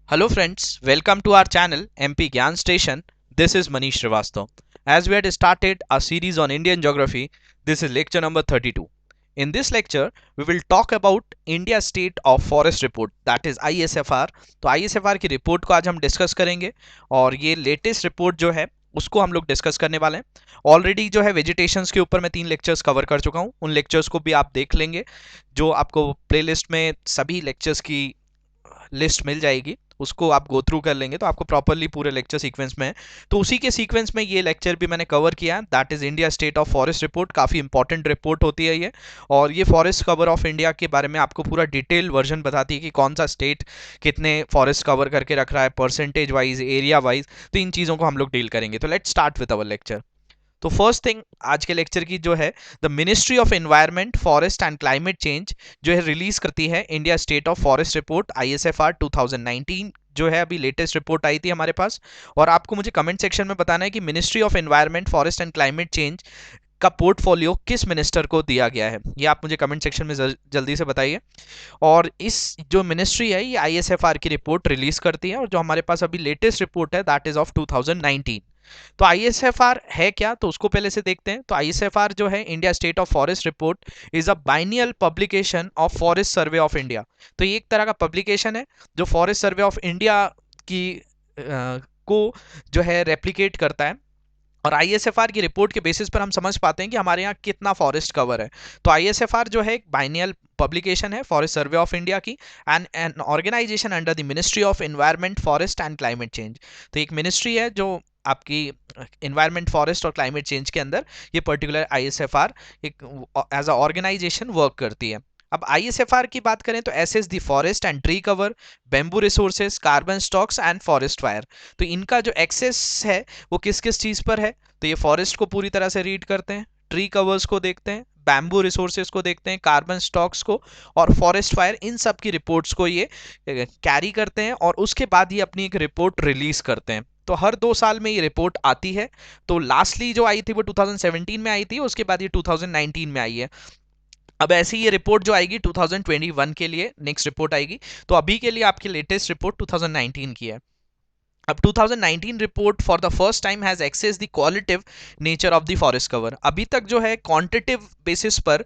Hello friends, welcome to our channel MP Gyan Station. This is Manish Srivastav. As we had started a series on Indian geography, this is lecture number 32. In this lecture, we will talk about India State of Forest Report, that is ISFR. तो ISFR की report को आज हम discuss करेंगे और ये latest report जो है उसको हम लोग डिस्कस करने वाले हैं। ऑलरेडी जो है वेजिटेशंस के ऊपर मैं 3 लेक्चर्स कवर कर चुका हूँ, उन लेक्चर्स को भी आप देख लेंगे। जो आपको प्लेलिस्ट में सभी लेक्चर्स की लिस्ट मिल जाएगी, उसको आप गो थ्रू कर लेंगे तो आपको प्रॉपरली पूरे लेक्चर सीक्वेंस में है। तो उसी के सीक्वेंस में ये लेक्चर भी मैंने कवर किया, that is India state of forest report. काफ़ी इंपॉर्टेंट रिपोर्ट होती है ये, और ये फॉरेस्ट कवर ऑफ इंडिया के बारे में आपको पूरा डिटेल वर्जन बताती है कि कौन सा स्टेट कितने फॉरेस्ट कवर करके रख रहा है, परसेंटेज वाइज, एरिया वाइज। तो इन चीज़ों को हम लोग डील करेंगे। तो let's start with our lecture. तो फर्स्ट थिंग आज के लेक्चर की जो है, the ministry of environment forest and climate change जो है रिलीज करती है India state of forest report ISFR 2019, जो है अभी लेटेस्ट रिपोर्ट आई थी हमारे पास। और आपको मुझे कमेंट सेक्शन में बताना है कि ministry of environment forest and climate change का पोर्टफोलियो किस मिनिस्टर को दिया गया है, ये आप मुझे कमेंट सेक्शन में जल्दी से बताइए। और इस जो मिनिस्ट्री है ये ISFR की रिपोर्ट रिलीज करती है, और जो हमारे पास अभी लेटेस्ट रिपोर्ट है दैट इज ऑफ 2019। तो ISFR है क्या, तो उसको पहले से देखते हैं। तो ISFR जो है, India state of forest report, is a biennial publication of forest survey of India. तो ये एक तरह का पब्लिकेशन है जो फॉरेस्ट सर्वे ऑफ इंडिया की को जो है रेप्लिकेट करता है। और ISFR की रिपोर्ट के बेसिस पर हम समझ पाते हैं कि हमारे यहाँ कितना फॉरेस्ट कवर है। तो ISFR जो है एक बाइनियल पब्लिकेशन है फॉरेस्ट सर्वे ऑफ इंडिया की, and an organisation under the ministry of environment forest and climate change. तो एक मिनिस्ट्री है जो आपकी इन्वायरमेंट, फॉरेस्ट और क्लाइमेट चेंज के अंदर ये पर्टिकुलर ISFR एक एज अ ऑर्गेनाइजेशन वर्क करती है। अब ISFR की बात करें तो assess the forest and tree cover, bamboo resources, carbon stocks and forest fire. तो इनका जो एक्सेस है वो किस किस चीज पर है, तो ये फॉरेस्ट को पूरी तरह से रीड करते हैं, ट्री कवर्स को देखते हैं, बैम्बू रिसोर्सेज को देखते हैं, कार्बन स्टॉक्स को और फॉरेस्ट फायर, इन सब की रिपोर्ट्स को ये कैरी करते हैं, और उसके बाद ये अपनी एक रिपोर्ट रिलीज करते हैं। तो हर 2 साल में ये रिपोर्ट आती है। तो लास्टली जो आई थी वो 2017 में आई थी, उसके बाद ये 2019 में आई है। अब ऐसी ये रिपोर्ट जो आएगी 2021 के लिए नेक्स्ट रिपोर्ट आएगी। तो अभी के लिए आपकी लेटेस्ट रिपोर्ट 2019 की है। अब 2019 report for the first time has access the qualitative nature of the forest cover. अभी तक जो है क्वांटिटेटिव बेसिस पर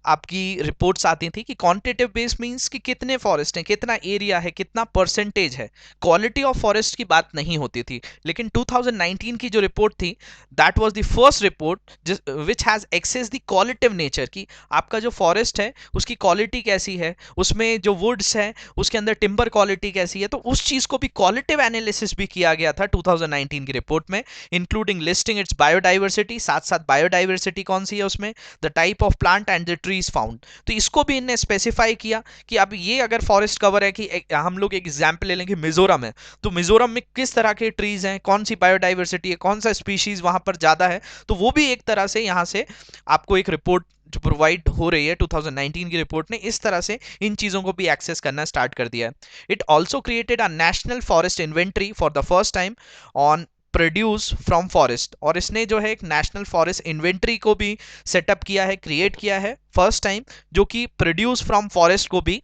आपकी रिपोर्ट्स आती थी कि क्वांटिटेटिव बेस मींस कि कितने फॉरेस्ट हैं, कितना एरिया है, कितना परसेंटेज है, क्वालिटी ऑफ फॉरेस्ट की बात नहीं होती थी। लेकिन 2019 की जो रिपोर्ट थी that was the first report which has access the qualitative nature, की आपका जो फॉरेस्ट है उसकी क्वालिटी कैसी है, उसमें जो वुड्स है उसके अंदर टिम्बर क्वालिटी कैसी है। तो उस चीज को भी क्वालिटेटिव एनालिसिस भी किया गया था 2019 की रिपोर्ट में, इंक्लूडिंग लिस्टिंग इट्स बायोडाइवर्सिटी, साथ साथ बायोडाइवर्सिटी कौन सी है उसमें, the type of plant and the trees found. तो इसको भी इनने स्पेसिफाई किया कि अब ये अगर फॉरेस्ट कवर है कि हम लोग एक एग्जाम्पल ले लेंगे मिजोरम है, तो मिजोरम में किस तरह के ट्रीज हैं, कौन सी बायोडाइवर्सिटी है, कौन सा स्पीशीज वहां पर ज्यादा है। तो वो भी एक तरह से यहाँ से आपको एक रिपोर्ट जो प्रोवाइड हो रही है 2019 की रिपोर्ट ने, इस तरह से इन चीजों को भी एक्सेस करना स्टार्ट कर दिया है। It also created a national forest inventory for the first time on produce from forest, और इसने जो है एक नेशनल फॉरेस्ट इन्वेंट्री को भी सेटअप किया है, क्रिएट किया है फर्स्ट टाइम, जो कि प्रोड्यूस फ्रॉम फॉरेस्ट को भी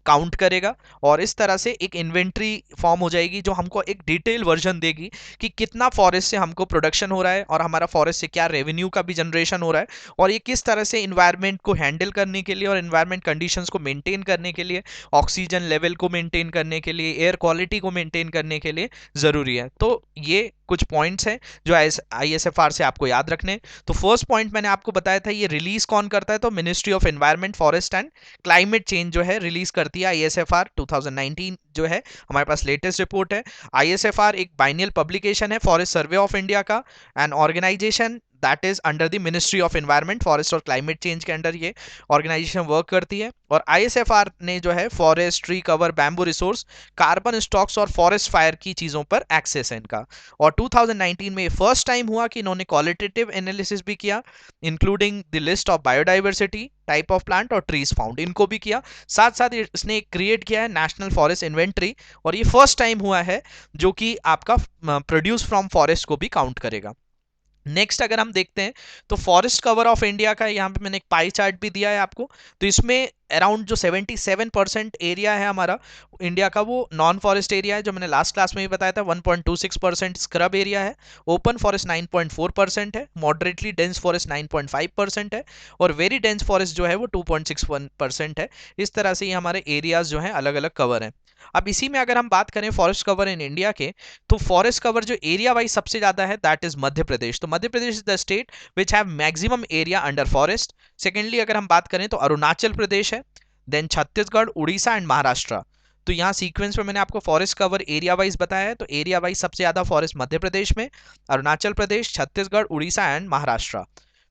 काउंट करेगा। और इस तरह से एक इन्वेंट्री फॉर्म हो जाएगी जो हमको एक डिटेल वर्जन देगी कि कितना फॉरेस्ट से हमको प्रोडक्शन हो रहा है, और हमारा फॉरेस्ट से क्या रेवेन्यू का भी जनरेशन हो रहा है, और ये किस तरह से इन्वायरमेंट को हैंडल करने के लिए और इन्वायरमेंट कंडीशंस को मेंटेन करने के लिए, ऑक्सीजन लेवल को मेंटेन करने के लिए, एयर क्वालिटी को मेंटेन करने के लिए ज़रूरी है। तो ये कुछ पॉइंट्स हैं जो ISFR से आपको याद रखने। तो फर्स्ट पॉइंट मैंने आपको बताया था, ये रिलीज कौन करता है, तो ministry of environment forest and climate change जो है रिलीज करती है ISFR 2019, जो है हमारे पास लेटेस्ट रिपोर्ट है। ISFR एक बाइनियल पब्लिकेशन है फॉरेस्ट सर्वे ऑफ इंडिया का, an organisation that is under the ministry of environment forest और क्लाइमेट चेंज के अंडर ये ऑर्गेनाइजेशन वर्क करती है। और ISFR ने जो है forest, tree cover, bamboo resource, carbon stocks और फॉरेस्ट फायर की चीजों पर एक्सेस है इनका। और 2019 में फर्स्ट टाइम हुआ कि इन्होंने क्वालिटेटिव एनालिसिस भी किया, including the list of biodiversity, type of plant और ट्रीज फाउंड, इनको भी किया। साथ साथ इसने क्रिएट किया है नेशनल फॉरेस्ट इन्वेंट्री, और ये फर्स्ट टाइम हुआ है जो कि आपका प्रोड्यूस फ्रॉम फॉरेस्ट को भी काउंट करेगा। नेक्स्ट अगर हम देखते हैं तो फॉरेस्ट कवर ऑफ इंडिया का यहाँ पे मैंने एक पाई चार्ट भी दिया है आपको। तो इसमें अराउंड जो 77% एरिया है हमारा इंडिया का, वो नॉन फॉरेस्ट एरिया है, जो मैंने लास्ट क्लास में भी बताया था। 1.26% स्क्रब एरिया है, ओपन फॉरेस्ट 9.4% है, मॉडरेटली डेंस फॉरेस्ट 9.5% है, और वेरी डेंस फॉरेस्ट जो है वो 2.61% है। इस तरह से ये हमारे एरियाज जो है अलग अलग कवर हैं। अब इसी में अगर हम बात करें फॉरेस्ट कवर इन इंडिया के, तो फॉरेस्ट कवर जो एरिया वाइज सबसे ज्यादा है दैट इज मध्य प्रदेश। तो Madhya Pradesh is the state which have maximum area under forest. Secondly अगर हम बात करें तो अरुणाचल प्रदेश है, देन छत्तीसगढ़, उड़ीसा एंड महाराष्ट्र। तो यहाँ सीक्वेंस में मैंने आपको फॉरेस्ट कवर एरिया वाइज बताया है। तो एरिया वाइज सबसे ज्यादा फॉरेस्ट मध्य प्रदेश में, अरुणाचल प्रदेश, छत्तीसगढ़, उड़ीसा एंड महाराष्ट्र।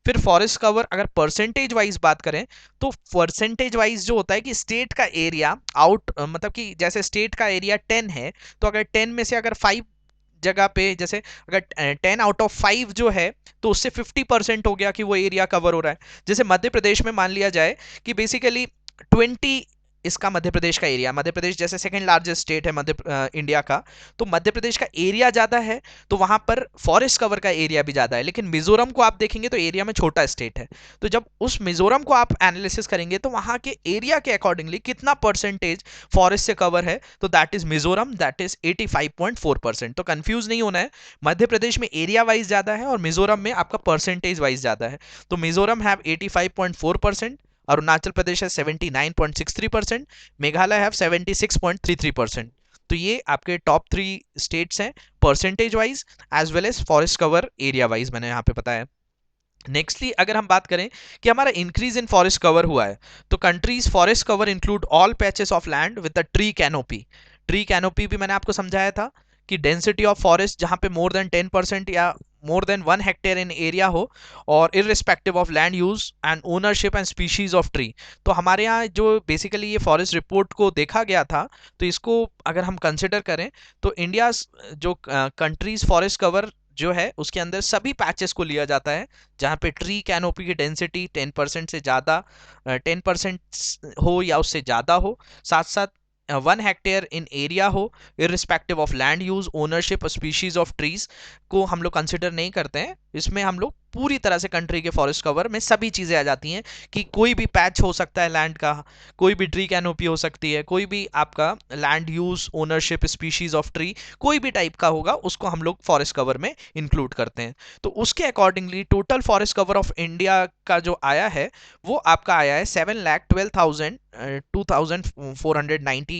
फिर फॉरेस्ट कवर अगर परसेंटेज वाइज बात करें, तो परसेंटेज वाइज जो होता है कि स्टेट का एरिया आउट, मतलब कि जैसे स्टेट का एरिया 10 है, तो अगर 10 में से अगर 5 जगह पे, जैसे अगर 10 आउट ऑफ 5 जो है, तो उससे 50% हो गया कि वो एरिया कवर हो रहा है। जैसे मध्य प्रदेश में मान लिया जाए कि बेसिकली 20 इसका मध्य प्रदेश का एरिया, मध्य प्रदेश जैसे सेकंड लार्जेस्ट स्टेट है इंडिया का, तो मध्य प्रदेश का एरिया ज्यादा है, तो वहां पर फॉरेस्ट कवर का एरिया भी ज्यादा है। लेकिन मिजोरम को आप देखेंगे तो एरिया में छोटा स्टेट है। तो जब उस मिजोरम को आप एनालिसिस करेंगे तो वहां के एरिया के अकॉर्डिंगली कितना परसेंटेज फॉरेस्ट से कवर है, तो that is Mizoram, that is 85.4%। तो कंफ्यूज नहीं होना है, मध्य प्रदेश में एरिया वाइज ज्यादा है और मिजोरम में आपका परसेंटेज वाइज ज्यादा है। तो मिजोरम हैव 85.4%, अरुणाचल प्रदेश है 79.63%, मेघालय है 76.33%। तो ये आपके टॉप 3 स्टेट्स हैं percentage wise as well as forest cover area wise, मैंने यहाँ पे बताया। नेक्स्टली अगर हम बात करें कि हमारा इंक्रीज इन फॉरेस्ट कवर हुआ है, तो countries forest cover include all patches of land with the tree canopy. Tree canopy भी मैंने आपको समझाया था कि डेंसिटी ऑफ फॉरेस्ट जहां पे मोर देन 10% या मोर देन 1 हेक्टेयर इन एरिया हो, और irrespective of land use and ownership and species of tree. तो हमारे यहाँ जो बेसिकली ये फॉरेस्ट रिपोर्ट को देखा गया था, तो इसको अगर हम कंसिडर करें तो इंडिया जो कंट्रीज फॉरेस्ट कवर जो है उसके अंदर सभी पैचेस को लिया जाता है जहाँ पे ट्री कैनोपी की डेंसिटी 10% से ज़्यादा, 10% हो या उससे ज़्यादा हो, साथ साथ 1 हेक्टेयर इन एरिया हो, irrespective of land use, ownership, species of trees को हम लोग कंसिडर नहीं करते हैं। इसमें हम लोग पूरी तरह से कंट्री के फॉरेस्ट कवर में सभी चीज़ें आ जाती हैं कि कोई भी पैच हो सकता है लैंड का, कोई भी ट्री कैनोपी हो सकती है, कोई भी आपका land use, ownership, species of tree कोई भी टाइप का होगा, उसको हम लोग फॉरेस्ट कवर में इंक्लूड करते हैं। तो उसके accordingly total forest cover of India का जो आया है वो आपका आया है 7,12,2419।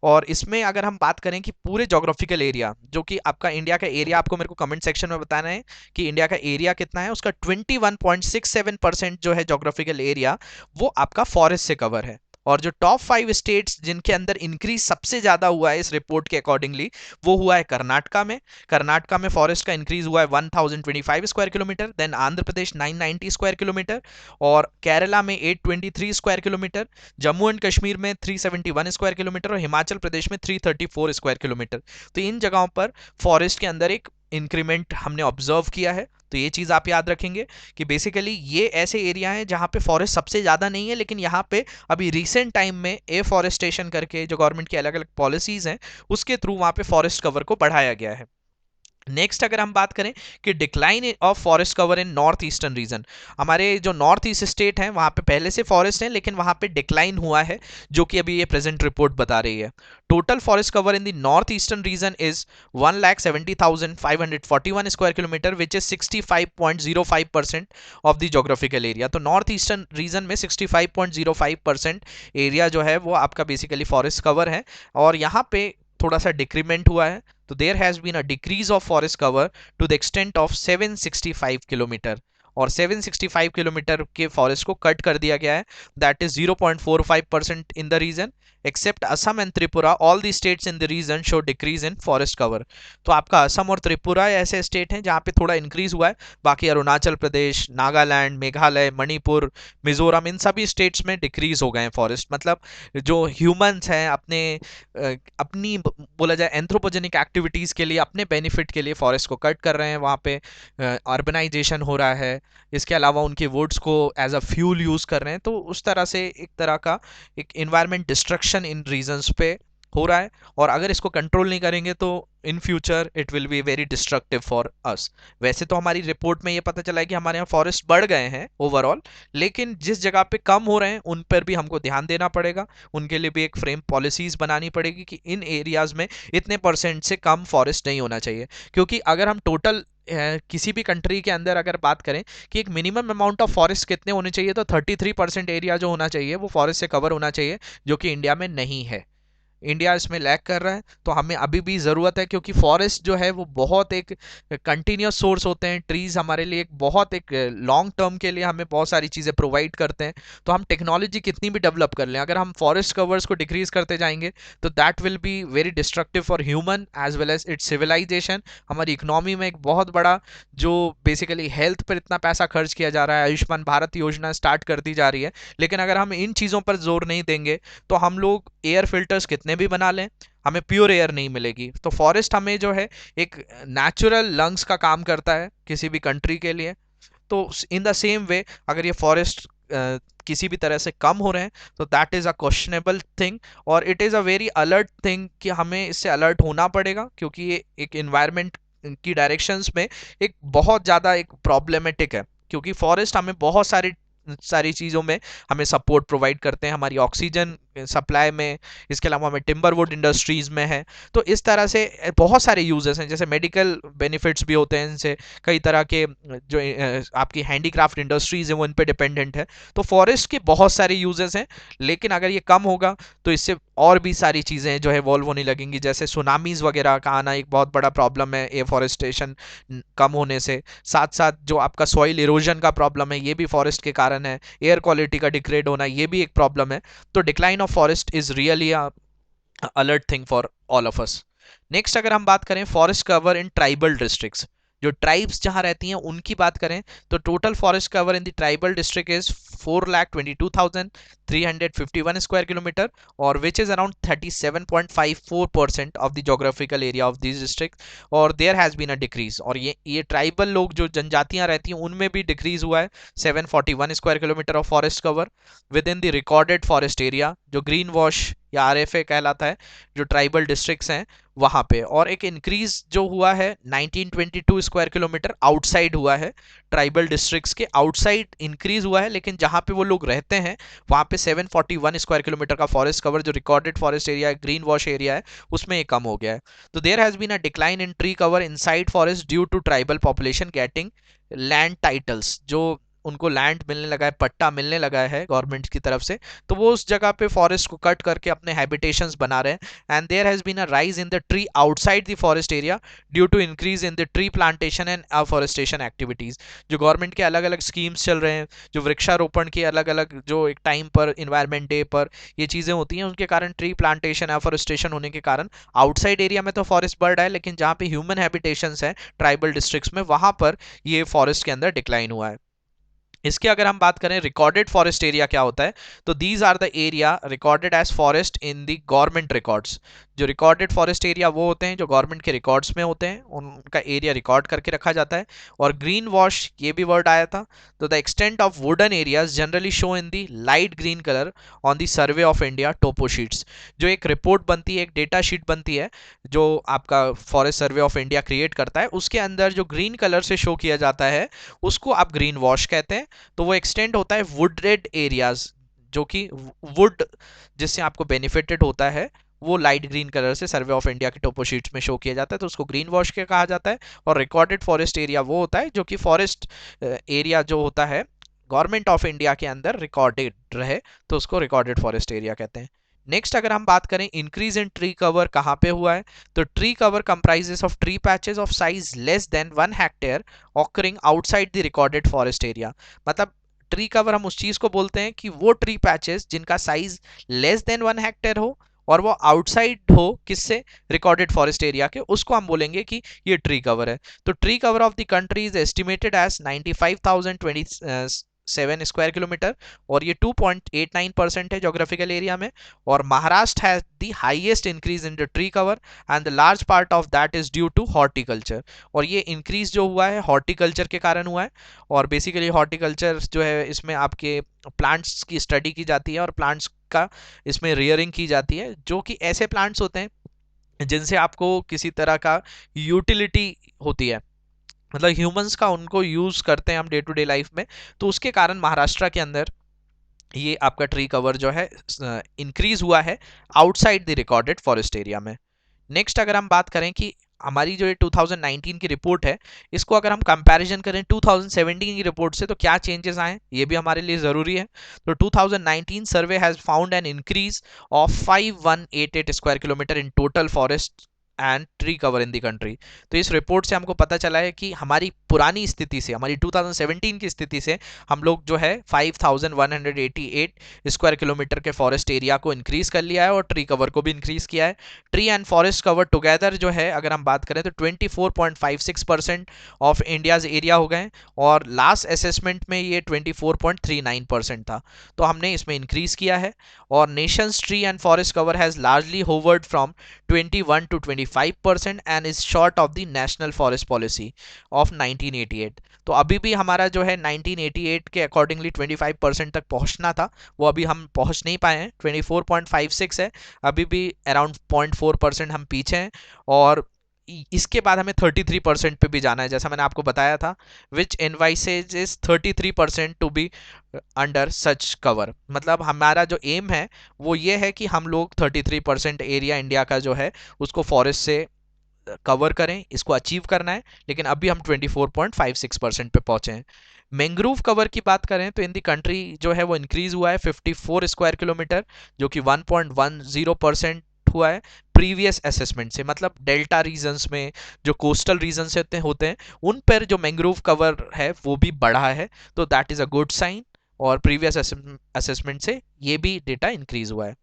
और इसमें अगर हम बात करें कि पूरे जोग्राफिकल एरिया जो कि आपका इंडिया का एरिया, आपको मेरे को कमेंट सेक्शन में बताना है कि इंडिया का एरिया कितना है, उसका 21.67% जो है जोग्राफिकल एरिया वो आपका फॉरेस्ट से कवर है। और जो टॉप 5 स्टेट्स जिनके अंदर इंक्रीज सबसे ज्यादा हुआ है इस रिपोर्ट के अकॉर्डिंगली, वो हुआ है कर्नाटका में। कर्नाटका में फॉरेस्ट का इंक्रीज हुआ है 1025 square kilometre, then Andhra Pradesh 990 square kilometre, और केरला में 823 square kilometre, Jammu and Kashmir में 371 स्क्वायर किलोमीटर, और हिमाचल प्रदेश में 334 स्क्वायर किलोमीटर। तो इन जगहों पर फॉरेस्ट के अंदर एक इंक्रीमेंट हमने ऑब्जर्व किया है। तो ये चीज़ आप याद रखेंगे कि बेसिकली ये ऐसे एरिया हैं जहाँ पे फॉरेस्ट सबसे ज़्यादा नहीं है, लेकिन यहाँ पे अभी रिसेंट टाइम में एफॉरेस्टेशन करके जो गवर्नमेंट की अलग अलग पॉलिसीज़ हैं उसके थ्रू वहाँ पे फॉरेस्ट कवर को बढ़ाया गया है। नेक्स्ट अगर हम बात करें कि decline of forest cover in north eastern region, हमारे जो नॉर्थ ईस्ट स्टेट हैं वहाँ पे पहले से फॉरेस्ट हैं लेकिन वहाँ पे डिक्लाइन हुआ है, जो कि अभी ये प्रेजेंट रिपोर्ट बता रही है। Total forest cover in the north eastern region is 1,70,541 square kilometre which is 65.05% of the geographical area. तो नॉर्थ ईस्टर्न रीजन में 65.05% एरिया जो है वो आपका बेसिकली फॉरेस्ट कवर है, और यहाँ पे थोड़ा सा डिक्रीमेंट हुआ है। तो there has been a decrease of forest cover to the extent of 765 kilometre, और 765 किलोमीटर के फॉरेस्ट को कट कर दिया गया है, that is 0.45% in the region except Assam and Tripura, all the states in the region show decrease in forest cover. तो आपका असम और त्रिपुरा ऐसे स्टेट हैं जहाँ पे थोड़ा इंक्रीज हुआ है, बाकी अरुणाचल प्रदेश, नागालैंड, मेघालय, मणिपुर, मिजोरम, इन सभी स्टेट्स में डिक्रीज हो गए हैं फॉरेस्ट। मतलब जो ह्यूमंस हैं अपने अपनी बोला जाए एंथ्रोपोजेनिक एक्टिविटीज़ के लिए, अपने बेनिफिट के लिए फॉरेस्ट को कट कर रहे हैं, वहाँ पे अर्बनाइजेशन हो रहा है, इसके अलावा उनके वुड्स को एज अ फ्यूल यूज़ कर रहे हैं। तो उस तरह से एक तरह का एक इन्वायरमेंट डिस्ट्रक्शन इन रीजन्स पे हो रहा है, और अगर इसको कंट्रोल नहीं करेंगे तो in future it will be very destructive for us. वैसे तो हमारी रिपोर्ट में ये पता चला है कि हमारे यहाँ फॉरेस्ट बढ़ गए हैं ओवरऑल, लेकिन जिस जगह पे कम हो रहे हैं उन पर भी हमको ध्यान देना पड़ेगा, उनके लिए भी एक फ्रेम पॉलिसीज बनानी पड़ेगी कि इन एरियाज में इतने परसेंट से कम फॉरेस्ट नहीं होना चाहिए। क्योंकि अगर हम टोटल किसी भी कंट्री के अंदर अगर बात करें कि एक मिनिमम अमाउंट ऑफ फॉरेस्ट कितने होने चाहिए, तो 33% एरिया जो होना चाहिए वो फॉरेस्ट से कवर होना चाहिए, जो कि इंडिया में नहीं है। इंडिया इसमें लैग कर रहा है, तो हमें अभी भी ज़रूरत है, क्योंकि फॉरेस्ट जो है वो बहुत एक कंटिन्यूस सोर्स होते हैं। ट्रीज हमारे लिए एक बहुत एक लॉन्ग टर्म के लिए हमें बहुत सारी चीज़ें प्रोवाइड करते हैं। तो हम टेक्नोलॉजी कितनी भी डेवलप कर लें, अगर हम फॉरेस्ट कवर्स को डिक्रीज करते जाएंगे तो that will be very destructive for human as well as its civilisation. हमारी इकोनॉमी में एक बहुत बड़ा, जो बेसिकली हेल्थ पर इतना पैसा खर्च किया जा रहा है, आयुष्मान भारत योजना स्टार्ट कर दी जा रही है, लेकिन अगर हम इन चीज़ों पर जोर नहीं देंगे तो हम लोग एयर फिल्टर्स कितने भी बना लें, हमें प्योर एयर नहीं मिलेगी। तो फॉरेस्ट हमें जो है एक नेचुरल लंग्स का काम करता है किसी भी कंट्री के लिए। तो इन द सेम वे अगर ये फॉरेस्ट किसी भी तरह से कम हो रहे हैं तो that is a questionable thing, और it is a very alert thing कि हमें इससे अलर्ट होना पड़ेगा, क्योंकि ये एक इन्वायरमेंट की डायरेक्शंस में एक बहुत ज़्यादा एक प्रॉब्लमेटिक है। क्योंकि फॉरेस्ट हमें बहुत सारी सारी चीज़ों में हमें सपोर्ट प्रोवाइड करते हैं, हमारी ऑक्सीजन सप्लाई में, इसके अलावा हमें टिम्बरवुड इंडस्ट्रीज में है। तो इस तरह से बहुत सारे यूजेस हैं, जैसे मेडिकल बेनिफिट्स भी होते हैं इनसे, कई तरह के जो आपकी हैंडीक्राफ्ट इंडस्ट्रीज हैं वो इन पे डिपेंडेंट है। तो फॉरेस्ट के बहुत सारे यूजेस हैं, लेकिन अगर ये कम होगा तो इससे और भी सारी चीज़ें जो है वॉल्व होने लगेंगी, जैसे सुनामीज वगैरह का आना एक बहुत बड़ा प्रॉब्लम है एफॉरेस्टेशन कम होने से। साथ साथ जो आपका सॉइल इरोजन का प्रॉब्लम है ये भी फॉरेस्ट के कारण है, एयर क्वालिटी का डिग्रेड होना ये भी एक प्रॉब्लम है। तो decline of forest is really alert thing for all of us. Next अगर हम बात करें forest cover in tribal districts, जो ट्राइब्स जहां रहती हैं उनकी बात करें, तो total forest cover in the tribal district is 4,22,351 square kilometre, और which is around 37.54% of the geographical area of this district. और there has been a decrease, और ये ट्राइबल लोग जो जनजातियां रहती हैं उनमें भी डिक्रीज हुआ है। 741 square kilometre of forest cover with in the recorded forest area, जो ग्रीन वॉश या आरएफए कहलाता है, जो ट्राइबल डिस्ट्रिक्ट्स हैं वहां पे। और एक इंक्रीज जो हुआ है 1922 स्क्वायर किलोमीटर आउटसाइड हुआ है, ट्राइबल डिस्ट्रिक्ट्स के आउटसाइड इंक्रीज हुआ है, लेकिन जहां पे वो लोग रहते हैं वहां पे 741 स्क्वायर किलोमीटर का फॉरेस्ट कवर, जो रिकॉर्डेड फॉरेस्ट एरिया है, ग्रीन वॉश एरिया है, उसमें ये कम हो गया है। तो there has been a decline in tree cover inside forest due to tribal population getting land titles, जो उनको लैंड मिलने लगा है, पट्टा मिलने लगा है गवर्नमेंट की तरफ से, तो वो उस जगह पे फॉरेस्ट को कट करके अपने हैबिटेशंस बना रहे हैं। And there has been a rise in the tree outside the forest area due to increase in the tree plantation and afforestation activities. जो गवर्नमेंट के अलग अलग स्कीम्स चल रहे हैं, जो वृक्षारोपण के अलग अलग जो एक टाइम पर इन्वायरमेंट डे पर ये चीज़ें होती हैं, उनके कारण ट्री प्लांटेशन अफॉरेस्टेशन होने के कारण आउटसाइड एरिया में तो फॉरेस्ट बढ़ रहा है, लेकिन जहाँ पे ह्यूमन हैबिटेशंस हैं ट्राइबल डिस्ट्रिक्ट्स में, वहां पर ये फॉरेस्ट के अंदर डिक्लाइन हुआ है। इसके अगर हम बात करें रिकॉर्डेड फॉरेस्ट एरिया क्या होता है, तो these are the area recorded as forest in the government records. जो रिकॉर्डेड फॉरेस्ट एरिया वो होते हैं जो गवर्नमेंट के रिकॉर्ड्स में होते हैं, उनका एरिया रिकॉर्ड करके रखा जाता है। और ग्रीन वॉश ये भी वर्ड आया था। तो the extent of wooden areas generally show in the light green colour on the survey of India topo sheets. जो एक रिपोर्ट बनती है, एक डेटा शीट बनती है जो आपका forest survey of India create करता है, उसके अंदर जो ग्रीन कलर से शो किया जाता है उसको आप ग्रीन वॉश कहते हैं। तो वो एक्सटेंड होता है वुडेड एरियाज, जो कि वुड जिससे आपको बेनिफिटेड होता है वो लाइट ग्रीन कलर से सर्वे ऑफ इंडिया के टोपो शीट्स में शो किया जाता है, तो उसको ग्रीन वॉश के कहा जाता है। और रिकॉर्डेड फॉरेस्ट एरिया वो होता है जो कि फॉरेस्ट एरिया जो होता है गवर्नमेंट ऑफ इंडिया के अंदर रिकॉर्डेड रहे, तो उसको रिकॉर्डेड फॉरेस्ट एरिया कहते हैं। नेक्स्ट अगर हम बात करें इंक्रीज इन ट्री कवर कहाँ पे हुआ है, तो tree cover comprises of tree patches of size less than 1 hectare occurring outside the recorded forest area. मतलब ट्री कवर हम उस चीज को बोलते हैं कि वो ट्री पैचेस जिनका साइज लेस देन 1 हेक्टेयर हो और वो आउटसाइड हो किससे, रिकॉर्डेड फॉरेस्ट एरिया के, उसको हम बोलेंगे कि ये ट्री कवर है। तो tree cover of the country is estimated as 95,020 square kilometre और ये 2.89% है जोग्राफिकल एरिया में। और Maharashtra has the highest increase in the tree cover and the large part of that is due to horticulture. और ये increase जो हुआ है हॉर्टिकल्चर के कारण हुआ है। और बेसिकली हॉर्टिकल्चर जो है इसमें आपके प्लांट्स की स्टडी की जाती है और प्लांट्स का इसमें रियरिंग की जाती है, जो कि ऐसे प्लांट्स होते हैं जिनसे आपको किसी तरह का यूटिलिटी होती है, मतलब ह्यूमंस का उनको यूज करते हैं हम डे टू डे लाइफ में। तो उसके कारण महाराष्ट्र के अंदर ये आपका ट्री कवर जो है इंक्रीज हुआ है outside the recorded forest area में। नेक्स्ट अगर हम बात करें कि हमारी जो ये 2019 की रिपोर्ट है, इसको अगर हम कंपैरिजन करें 2017 की रिपोर्ट से तो क्या चेंजेस आए ये भी हमारे लिए ज़रूरी है। तो 2019 survey has found an increase of 5188 square kilometre in total forest and tree cover in the country. तो इस रिपोर्ट से हमको पता चला है कि हमारी पुरानी स्थिति से, हमारी 2017 की स्थिति से हम लोग जो है 5188 स्क्वायर किलोमीटर के फॉरेस्ट एरिया को इंक्रीज कर लिया है और ट्री कवर को भी इंक्रीज किया है। Tree and forest cover together जो है अगर हम बात करें तो 24.56% ऑफ इंडियाज एरिया हो गए और लास्ट असेसमेंट में ये 24.39% था। तो हमने इसमें इंक्रीज किया है। और Nations tree and forest cover has largely hovered from 21 to 25% and is short of the national forest policy of 1988। तो अभी भी हमारा जो है 1988 के अकॉर्डिंगली 25% तक पहुंचना था, वो अभी हम पहुंच नहीं पाए हैं। 24.56 है, अभी भी अराउंड 0.4% हम पीछे हैं। और इसके बाद हमें 33% पे भी जाना है, जैसा मैंने आपको बताया था, which envisages is 33% to be under such cover. मतलब हमारा जो एम है वो ये है कि हम लोग 33% एरिया इंडिया का जो है उसको फॉरेस्ट से कवर करें, इसको अचीव करना है। लेकिन अभी हम 24.56% पे पहुंचे हैं। मैंग्रोव कवर की बात करें तो इन दी कंट्री जो है वो इंक्रीज हुआ है 54 स्क्वायर किलोमीटर, जो कि 1.10% हुआ है प्रीवियस असेसमेंट से। मतलब डेल्टा रीजन्स में जो कोस्टल रीजन होते हैं उन पर जो मैंग्रोव कवर है वो भी बढ़ा है, तो that is a good sign. और प्रीवियस असेसमेंट से ये भी डेटा इंक्रीज हुआ है।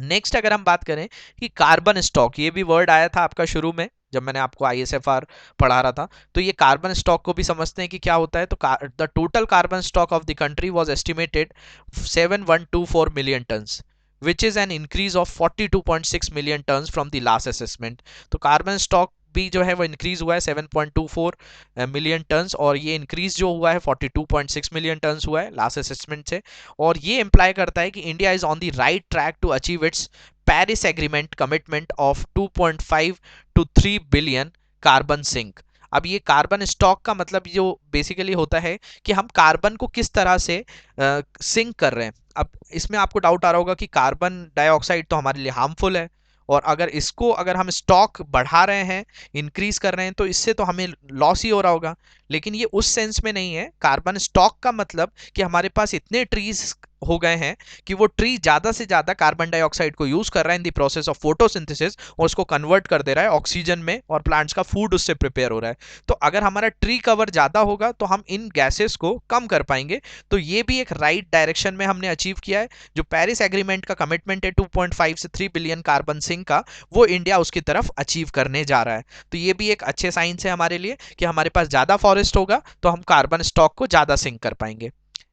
नेक्स्ट अगर हम बात करें कि कार्बन स्टॉक, ये भी वर्ड आया था आपका शुरू में जब मैंने आपको ISFR पढ़ा रहा था, तो ये कार्बन स्टॉक को भी समझते हैं कि क्या होता है। तो the total carbon stock of the country was estimated 7124 million turns which is an increase of 42.6 million tons from the last assessment। तो कार्बन स्टॉक भी जो है वो इंक्रीज हुआ है 7.24 मिलियन टन्स और ये इंक्रीज जो हुआ है 42.6 मिलियन टन्स हुआ है लास्ट असेसमेंट से। और ये इंप्लाई करता है कि India is on the right track to achieve its Paris agreement commitment of 2.5 to 3 billion carbon sink. अब ये कार्बन स्टॉक का मतलब जो बेसिकली होता है कि हम कार्बन को किस तरह से सिंक कर रहे हैं। अब इसमें आपको डाउट आ रहा होगा कि कार्बन डाइऑक्साइड तो हमारे लिए हार्मफुल है और अगर हम स्टॉक बढ़ा रहे हैं, इंक्रीज कर रहे हैं, तो इससे तो हमें लॉस ही हो रहा होगा। लेकिन ये उस सेंस में नहीं है। कार्बन स्टॉक का मतलब कि हमारे पास इतने ट्रीज हो गए हैं कि वो ट्री ज्यादा से ज्यादा कार्बन डाइऑक्साइड को यूज कर रहा है in the process of photosynthesis और उसको कन्वर्ट कर दे रहा है ऑक्सीजन में और प्लांट्स का फूड उससे प्रिपेयर हो रहा है। तो अगर हमारा ट्री कवर ज्यादा होगा तो हम इन गैसेस को कम कर पाएंगे। तो ये भी एक राइट डायरेक्शन में हमने अचीव किया है। जो पेरिस एग्रीमेंट का कमिटमेंट है 2.5 से 3 बिलियन कार्बन सिंक का, वो इंडिया उसकी तरफ अचीव करने जा रहा है। तो ये भी एक अच्छे साइंस है हमारे लिए कि हमारे पास ज्यादा फॉरेस्ट होगा तो हम कार्बन स्टॉक को ज्यादा सिंक कर पाएंगे।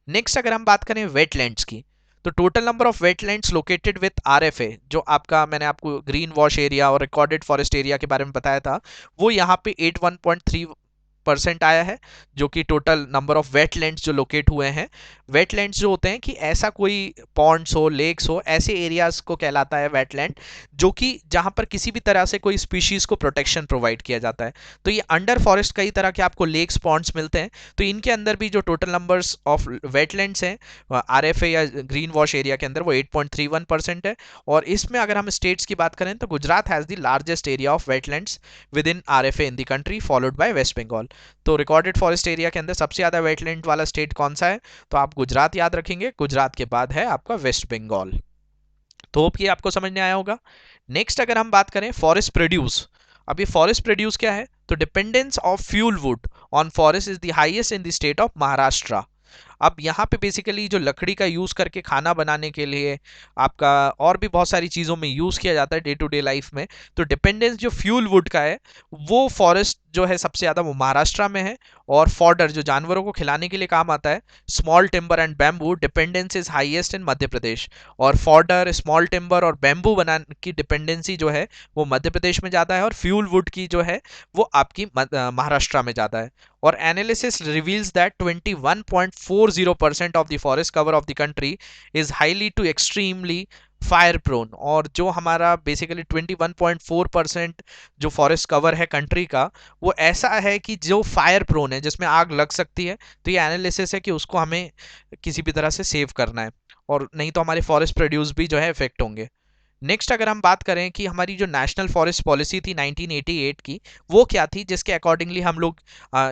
नेक्स्ट अगर हम बात करें वेटलैंड्स की, तो total number of wetlands located with RFA, जो आपका मैंने आपको ग्रीन वॉश एरिया और रिकॉर्डेड फॉरेस्ट एरिया के बारे में बताया था, वो यहाँ पे 81.3% आया है, जो कि टोटल नंबर ऑफ वेटलैंड्स जो लोकेट हुए हैं। वेटलैंड्स जो होते हैं कि ऐसा कोई पॉन्ड्स हो, लेक्स हो, ऐसे एरियाज को कहलाता है वेटलैंड, जो कि जहां पर किसी भी तरह से कोई स्पीशीज को प्रोटेक्शन प्रोवाइड किया जाता है। तो ये अंडर फॉरेस्ट कई तरह के आपको लेक्स, पॉन्ड्स मिलते हैं। तो इनके अंदर भी जो टोटल नंबर्स ऑफ वेटलैंड्स हैं RFA या ग्रीन वॉश एरिया के अंदर, वो 8.31% है। और इसमें अगर हम स्टेट्स की बात करें तो Gujarat has the largest area of wetlands within RFA in the country, followed by West Bengal. तो रिकॉर्डेड फॉरेस्ट एरिया के अंदर सबसे ज्यादा वेटलैंड वाला स्टेट कौन सा है? तो आप गुजरात याद रखेंगे। गुजरात के बाद है आपका वेस्ट बंगाल। तो होप ये आपको समझ में आया होगा। नेक्स्ट अगर हम बात करें फॉरेस्ट प्रोड्यूस, अब ये फॉरेस्ट प्रोड्यूस क्या है? तो dependence of fuel wood on forest is the highest in the state of Maharashtra. अब यहाँ पे बेसिकली जो लकड़ी का यूज़ करके खाना बनाने के लिए आपका और भी बहुत सारी चीज़ों में यूज़ किया जाता है डे टू डे लाइफ में। तो डिपेंडेंस जो फ्यूल वुड का है वो फॉरेस्ट जो है सबसे ज़्यादा वो महाराष्ट्र में है। और फॉडर जो जानवरों को खिलाने के लिए काम आता है, small timber and bamboo dependence is highest in Madhya Pradesh. और फॉडर, स्मॉल टिम्बर और बैम्बू बनाने की डिपेंडेंसी जो है वो मध्य प्रदेश में ज़्यादा है, और फ्यूल वुड की जो है वो आपकी महाराष्ट्र में ज़्यादा है। और analysis reveals that 21.40% of the forest cover of the country is highly to extremely fire prone. और जो हमारा बेसिकली 21.4% जो फॉरेस्ट कवर है कंट्री का, वो ऐसा है कि जो फायर प्रोन है, जिसमें आग लग सकती है। तो ये एनालिसिस है कि उसको हमें किसी भी तरह से सेव करना है, और नहीं तो हमारे फॉरेस्ट प्रोड्यूस भी जो है इफेक्ट होंगे। नेक्स्ट अगर हम बात करें कि हमारी जो नेशनल फॉरेस्ट पॉलिसी थी 1988 की, वो क्या थी, जिसके अकॉर्डिंगली हम लोग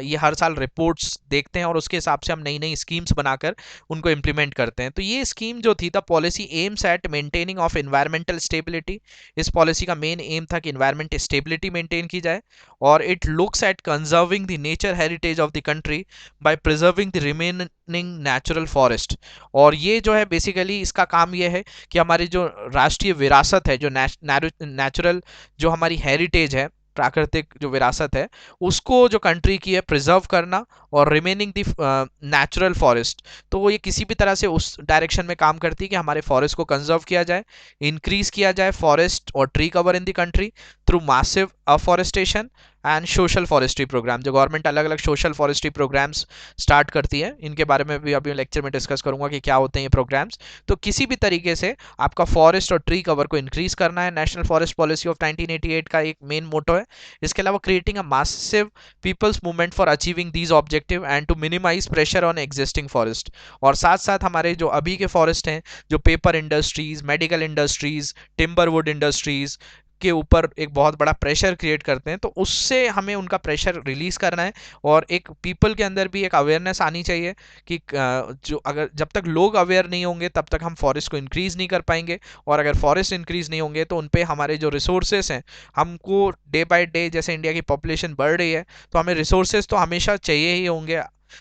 ये हर साल रिपोर्ट्स देखते हैं और उसके हिसाब से हम नई नई स्कीम्स बनाकर उनको इम्प्लीमेंट करते हैं। तो ये स्कीम जो थी, the policy aims at maintaining of environmental stability. इस पॉलिसी का मेन एम था कि इन्वायरमेंट स्टेबिलिटी मेंटेन की जाए। और it looks at conserving the nature heritage of the country bye preserving the remaining natural forest. और ये जो है बेसिकली इसका काम ये है कि हमारी जो राष्ट्रीय विरासत है, जो नेचुरल जो हमारी हेरिटेज है, प्राकृतिक जो विरासत है, उसको जो कंट्री की है प्रिजर्व करना, और रिमेनिंग द नेचुरल फॉरेस्ट। तो वो ये किसी भी तरह से उस डायरेक्शन में काम करती है कि हमारे फॉरेस्ट को कंजर्व किया जाए, इंक्रीज किया जाए फॉरेस्ट और tree cover in the country through massive afforestation and social forestry programme. जो गवर्नमेंट अलग अलग सोशल फॉरेस्ट्री प्रोग्राम्स स्टार्ट करती है, इनके बारे में भी अभी लेक्चर में डिस्कस करूंगा कि क्या होते हैं ये प्रोग्राम्स। तो किसी भी तरीके से आपका फॉरेस्ट और ट्री कवर को इंक्रीज करना है, नेशनल फॉरेस्ट पॉलिसी ऑफ 1988 का एक मेन मोटो है। इसके अलावा creating a massive people's movement for achieving these objective and to minimise pressure on existing forest. और साथ साथ हमारे जो अभी के फॉरेस्ट हैं, जो paper industries, medical industries, timber would industries के ऊपर एक बहुत बड़ा प्रेशर क्रिएट करते हैं, तो उससे हमें उनका प्रेशर रिलीज करना है। और एक पीपल के अंदर भी एक अवेयरनेस आनी चाहिए कि जो अगर जब तक लोग अवेयर नहीं होंगे तब तक हम फॉरेस्ट को इंक्रीज नहीं कर पाएंगे। और अगर फॉरेस्ट इंक्रीज नहीं होंगे तो उन पे हमारे जो रिसोर्सेस हैं, हमको डे बाय डे जैसे इंडिया की पॉपुलेशन बढ़ रही है, तो हमें रिसोर्सेज तो हमेशा चाहिए ही होंगे।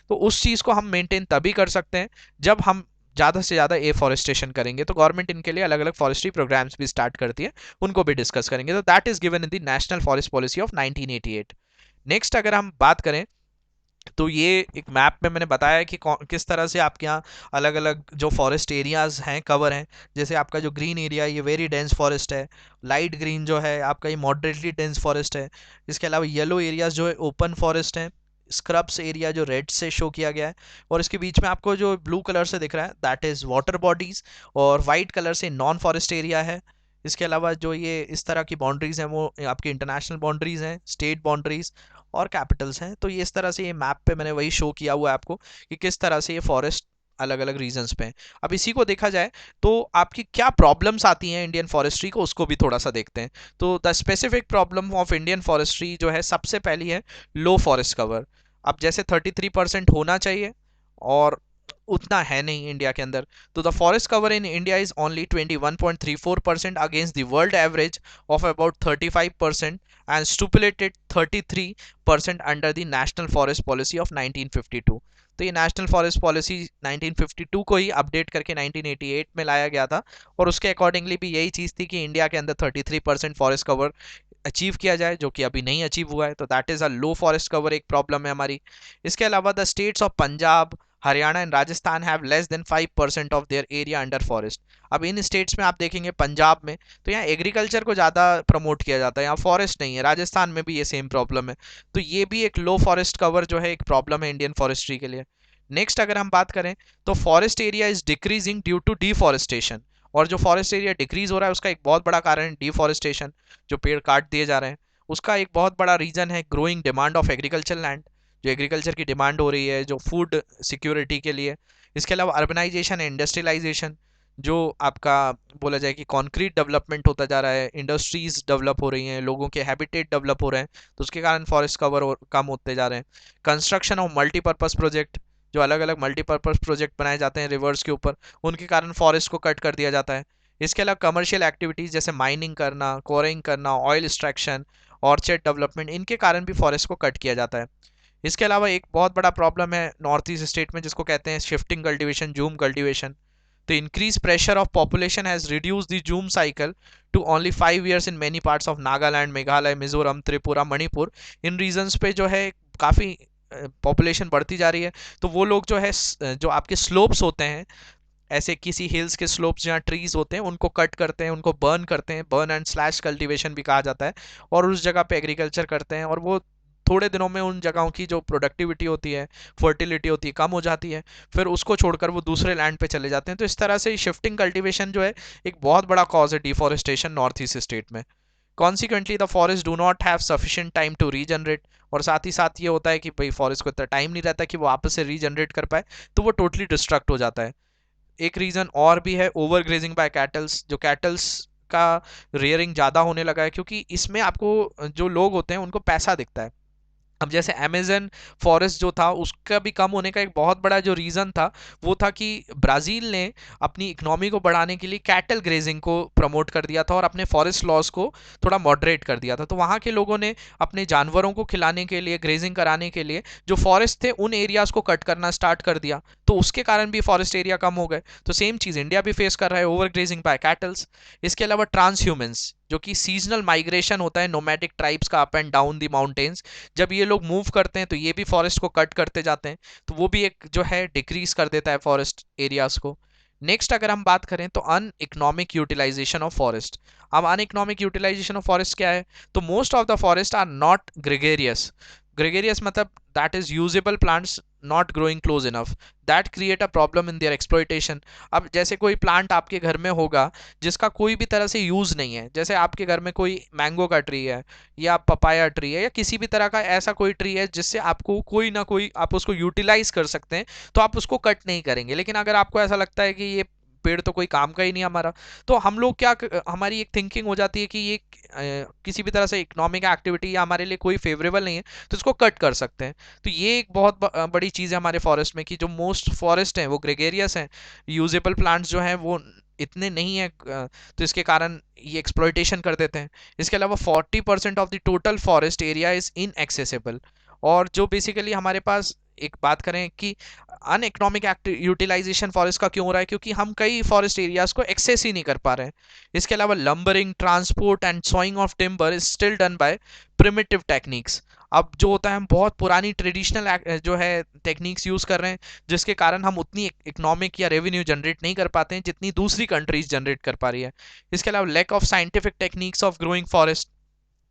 तो उस चीज़ को हम मेंटेन तभी कर सकते हैं जब हम ज़्यादा से ज़्यादा एफॉरेस्टेशन करेंगे। तो गवर्नमेंट इनके लिए अलग अलग फॉरेस्ट्री प्रोग्राम्स भी स्टार्ट करती है, उनको भी डिस्कस करेंगे। तो that is given in the national forest policy of 1988। Next अगर हम बात करें, तो ये एक मैप में मैंने बताया है कि किस तरह से आपके यहाँ अलग अलग जो फॉरेस्ट एरियाज हैं कवर हैं। जैसे आपका जो ग्रीन एरिया, ये वेरी डेंस फॉरेस्ट है। लाइट ग्रीन जो है आपका, ये मॉडरेटली डेंस फॉरेस्ट है। इसके अलावा येलो एरियाज जो है ओपन फॉरेस्ट हैं। स्क्रब्स एरिया जो रेड से शो किया गया है, और इसके बीच में आपको जो ब्लू कलर से दिख रहा है दैट इज वाटर बॉडीज, और वाइट कलर से नॉन फॉरेस्ट एरिया है। इसके अलावा जो ये इस तरह की बाउंड्रीज हैं वो आपकी इंटरनेशनल बाउंड्रीज हैं, स्टेट बाउंड्रीज और कैपिटल्स हैं। तो ये इस तरह से ये मैप पे मैंने वही शो किया हुआ है आपको कि किस तरह से ये फॉरेस्ट अलग अलग रीजन्स पे हैं। अब इसी को देखा जाए तो आपकी क्या प्रॉब्लम्स आती हैं इंडियन फॉरेस्ट्री को, उसको भी थोड़ा सा देखते हैं। तो the specific problem of Indian forestry जो है, सबसे पहली है लो फॉरेस्ट कवर। अब जैसे 33% होना चाहिए, और उतना है नहीं इंडिया के अंदर। तो the forest cover in India is only 21.34% against the world average of about 35% and stipulated 33% under the national forest policy of 1952। तो ये नेशनल फॉरेस्ट पॉलिसी 1952 को ही अपडेट करके 1988 में लाया गया था, और उसके अकॉर्डिंगली भी यही चीज़ थी कि इंडिया के अंदर 33% फॉरेस्ट कवर अचीव किया जाए, जो कि अभी नहीं अचीव हुआ है। तो that is a low forest cover, एक प्रॉब्लम है हमारी। इसके अलावा the states of Punjab, Haryana and Rajasthan have less than 5% of their area under forest. अब इन स्टेट्स में आप देखेंगे, पंजाब में तो यहाँ एग्रीकल्चर को ज़्यादा प्रमोट किया जाता है, यहाँ फॉरेस्ट नहीं है। राजस्थान में भी ये सेम प्रॉब्लम है। तो ये भी एक लो फॉरेस्ट कवर जो है एक प्रॉब्लम है इंडियन फॉरेस्ट्री के लिए। नेक्स्ट अगर हम बात करें, तो forest area is decreasing due to deforestation. और जो फॉरेस्ट एरिया डिक्रीज हो रहा है उसका एक बहुत बड़ा कारण है डिफॉरेस्टेशन, जो पेड़ काट दिए जा रहे हैं। उसका एक बहुत बड़ा रीजन है growing demand of agriculture land, जो एग्रीकल्चर की डिमांड हो रही है जो फूड सिक्योरिटी के लिए। इसके अलावा अर्बनाइजेशन एंड इंडस्ट्रियलाइजेशन, जो आपका बोला जाए कि कॉन्क्रीट डेवलपमेंट होता जा रहा है, इंडस्ट्रीज डेवलप हो रही हैं, लोगों के हैबिटेट डेवलप हो रहे हैं, तो उसके कारण फॉरेस्ट कवर कम होते जा रहे हैं। कंस्ट्रक्शन ऑफ मल्टीपर्पज़ प्रोजेक्ट, जो अलग अलग मल्टीपर्पज़ प्रोजेक्ट बनाए जाते हैं रिवर्स के ऊपर, उनके कारण फॉरेस्ट को कट कर दिया जाता है। इसके अलावा कमर्शियल एक्टिविटीज़ जैसे माइनिंग करना, कोरिंग करना, ऑयल एक्सट्रैक्शन, ऑर्चर्ड डेवलपमेंट, इनके कारण भी फॉरेस्ट को कट किया जाता है। इसके अलावा एक बहुत बड़ा प्रॉब्लम है नॉर्थ ईस्ट स्टेट में जिसको कहते हैं shifting cultivation, zoom cultivation. The increased pressure of population has reduced the Zoom cycle to only 5 years in many parts of Nagaland, Meghalaya, Mizoram, Tripura, Manipur। In regions पे जो है काफ़ी population बढ़ती जा रही है, तो वो लोग जो है जो आपके स्लोप्स होते हैं, ऐसे किसी हिल्स के स्लोप्स जहाँ ट्रीज होते हैं उनको कट करते हैं, उनको बर्न करते हैं, बर्न एंड स्लैश कल्टीवेशन भी कहा जाता है, और उस जगह पे एग्रीकल्चर करते हैं, और वो थोड़े दिनों में उन जगहों की जो प्रोडक्टिविटी होती है, फर्टिलिटी होती है, कम हो जाती है, फिर उसको छोड़कर वो दूसरे लैंड पे चले जाते हैं। तो इस तरह से शिफ्टिंग कल्टीवेशन जो है एक बहुत बड़ा कॉज है डिफॉरेस्टेशन नॉर्थ ईस्ट स्टेट में। Consequently the forest do not have sufficient time to regenerate, और साथ ही साथ ये होता है कि भाई फॉरेस्ट को इतना टाइम नहीं रहता कि वो वापस से रीजनरेट कर पाए, तो वो टोटली डिस्ट्रक्ट हो जाता है। एक रीजन और भी है ओवर ग्रेजिंग बाय कैटल्स, जो कैटल्स का रेयरिंग ज़्यादा होने लगा है, क्योंकि इसमें आपको जो लोग होते हैं उनको पैसा दिखता है। अब जैसे अमेजन फॉरेस्ट जो था उसका भी कम होने का एक बहुत बड़ा जो रीज़न था वो था कि ब्राज़ील ने अपनी इकोनॉमी को बढ़ाने के लिए कैटल ग्रेजिंग को प्रमोट कर दिया था और अपने फॉरेस्ट लॉज को थोड़ा मॉडरेट कर दिया था। तो वहाँ के लोगों ने अपने जानवरों को खिलाने के लिए, ग्रेजिंग कराने के लिए जो फॉरेस्ट थे उन एरियाज को कट करना स्टार्ट कर दिया, तो उसके कारण भी फॉरेस्ट एरिया कम हो गए। तो सेम चीज़ इंडिया भी फेस कर रहा है, ओवर ग्रेजिंग बाय कैटल्स। इसके अलावा ट्रांस ह्यूमंस, जो कि सीजनल माइग्रेशन होता है नोमैटिक ट्राइब्स का up and down the mountains, जब ये लोग मूव करते हैं तो ये भी फॉरेस्ट को कट करते जाते हैं, तो वो भी एक जो है डिक्रीज कर देता है फॉरेस्ट एरियाज को। नेक्स्ट अगर हम बात करें तो uneconomic utilization of forest. अब uneconomic utilization of forest क्या है? तो most of the forest are not gregarious. Gregarious मतलब that is usable plants not growing close enough, that create a problem in their exploitation. अब जैसे कोई plant आपके घर में होगा जिसका कोई भी तरह से यूज़ नहीं है, जैसे आपके घर में कोई मैंगो का ट्री है या पपाया ट्री है या किसी भी तरह का ऐसा कोई ट्री है जिससे आपको कोई ना कोई आप उसको यूटिलाइज कर सकते हैं, तो आप उसको कट नहीं करेंगे। लेकिन अगर आपको ऐसा लगता है कि ये पेड़ तो कोई काम का ही नहीं हमारा, तो हम लोग क्या हमारी एक थिंकिंग हो जाती है कि ये किसी भी तरह से इकोनॉमिक एक्टिविटी या हमारे लिए कोई फेवरेबल नहीं है, तो इसको कट कर सकते हैं। तो ये एक बहुत बड़ी चीज़ है हमारे फॉरेस्ट में कि जो मोस्ट फॉरेस्ट हैं वो ग्रेगेरियस हैं, यूजेबल प्लांट्स जो हैं वो इतने नहीं है, तो इसके कारण ये एक्सप्लॉइटेशन कर देते हैं। इसके अलावा 40% of the total forest area is inaccessible. और जो बेसिकली हमारे पास एक बात करें कि अन इकोनॉमिक यूटिलाइजेशन फॉरेस्ट का क्यों हो रहा है, क्योंकि हम कई फॉरेस्ट एरियाज को एक्सेस ही नहीं कर पा रहे हैं। इसके अलावा lumbering, transport and sawing of timber is still done by primitive techniques. अब जो होता है हम बहुत पुरानी ट्रेडिशनल जो है टेक्निक्स यूज़ कर रहे हैं, जिसके कारण हम उतनी इकोनॉमिक या रेवेन्यू जनरेट नहीं कर पाते हैं जितनी दूसरी कंट्रीज जनरेट कर पा रही है। इसके अलावा lack of scientific techniques of growing forest,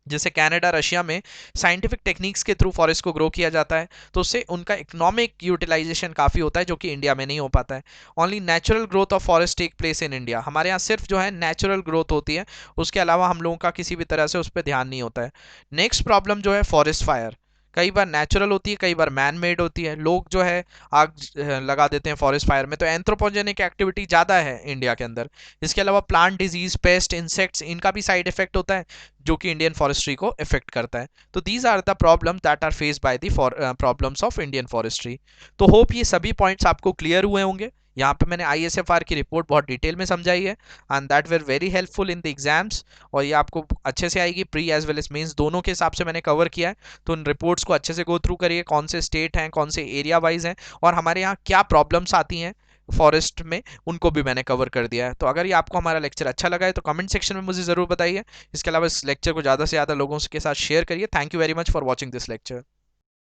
जैसे कनाडा, रशिया में साइंटिफिक टेक्निक्स के थ्रू फॉरेस्ट को ग्रो किया जाता है, तो उससे उनका इकोनॉमिक यूटिलाइजेशन काफ़ी होता है जो कि इंडिया में नहीं हो पाता है। Only natural growth of forest take place in India. हमारे यहाँ सिर्फ जो है नेचुरल ग्रोथ होती है, उसके अलावा हम लोगों का किसी भी तरह से उस पर ध्यान नहीं होता है। नेक्स्ट प्रॉब्लम जो है फॉरेस्ट फायर, कई बार नेचुरल होती है, कई बार मैन मेड होती है। लोग जो है आग लगा देते हैं फॉरेस्ट फायर में, तो एंथ्रोपोजेनिक एक्टिविटी ज़्यादा है इंडिया के अंदर। इसके अलावा प्लांट डिजीज, पेस्ट, इंसेक्ट्स, इनका भी साइड इफेक्ट होता है जो कि इंडियन फॉरेस्ट्री को इफेक्ट करता है। तो these are the problem that are face by the problems of Indian forestry. तो होप ये सभी पॉइंट्स आपको क्लियर हुए होंगे। यहाँ पे मैंने ISFR की रिपोर्ट बहुत डिटेल में समझाई है and that were very helpful in the exams, और ये आपको अच्छे से आएगी, pre as well as mains दोनों के हिसाब से मैंने कवर किया है। तो उन रिपोर्ट्स को अच्छे से गो थ्रू करिए, कौन से स्टेट हैं, कौन से एरिया वाइज हैं, और हमारे यहाँ क्या प्रॉब्लम्स आती हैं फॉरेस्ट में, उनको भी मैंने कवर कर दिया है। तो अगर ये आपको हमारा लेक्चर अच्छा लगा है तो कमेंट सेक्शन में मुझे ज़रूर बताइए। इसके अलावा इस लेक्चर को ज़्यादा से ज़्यादा लोगों के साथ शेयर करिए। Thank you very much for watching this lecture.